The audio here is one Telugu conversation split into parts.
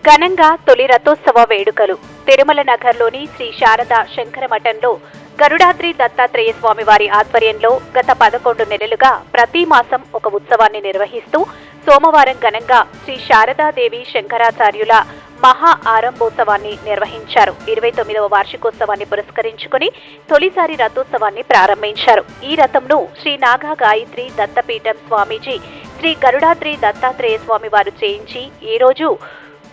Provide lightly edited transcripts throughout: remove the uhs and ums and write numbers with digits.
ఘనంగా తొలి రథోత్సవ వేడుకలు తిరుమల నగర్లోని శ్రీ శారద శంకర మఠంలో గరుడాద్రి దత్తాత్రేయ స్వామి వారి ఆధ్వర్యంలో గత 11 నెలలుగా ప్రతి మాసం ఒక ఉత్సవాన్ని నిర్వహిస్తూ సోమవారం ఘనంగా శ్రీ శారదాదేవి శంకరాచార్యుల మహా ఆరంభోత్సవాన్ని నిర్వహించారు. 29వ వార్షికోత్సవాన్ని పురస్కరించుకుని తొలిసారి రథోత్సవాన్ని ప్రారంభించారు. ఈ రథంను శ్రీ నాగా గాయత్రి దత్తపీఠం స్వామీజీ శ్రీ గరుడాద్రి దత్తాత్రేయ స్వామి వారు చేయించి ఈ రోజు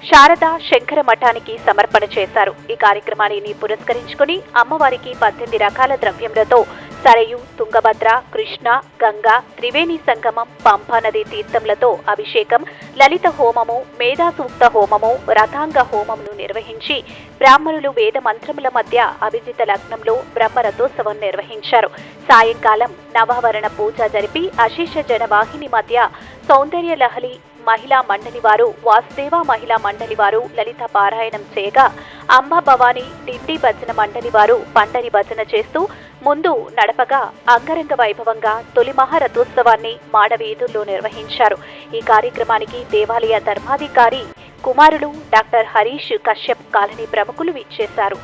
శారదా శంకర మఠానికి సమర్పణ చేశారు. ఈ కార్యక్రమాన్ని పురస్కరించుకుని అమ్మవారికి 18 రకాల ద్రవ్యములతో సరయు, తుంగభద్ర, కృష్ణ, గంగా, త్రివేణి సంగమం, పంపానది తీర్థములతో అభిషేకం, లలిత హోమము, మేధా సూక్త హోమము, రథాంగ హోమమును నిర్వహించి బ్రాహ్మణులు వేద మంత్రముల మధ్య అభిజిత లగ్నంలో బ్రహ్మరథోత్సవం నిర్వహించారు. సాయంకాలం నవావరణ పూజ జరిపి అశేష జనవాహిని మధ్య సౌందర్య లహరి మహిళా మండలి వారు, వాసుదేవ మహిళా మండలి వారు లలిత పారాయణం చేయగా అంబా భవానీ డిండి భజన మండలి వారు పండరి భజన చేస్తూ ముందు నడపగా అంగరంగ వైభవంగా తొలి మహారథోత్సవాన్ని మాడవీధుల్లో నిర్వహించారు. ఈ కార్యక్రమానికి దేవాలయ ధర్మాధికారి కుమారులు డాక్టర్ హరీష్ కశ్యప్ కాలనీ ప్రముఖులు విచ్చేశారు.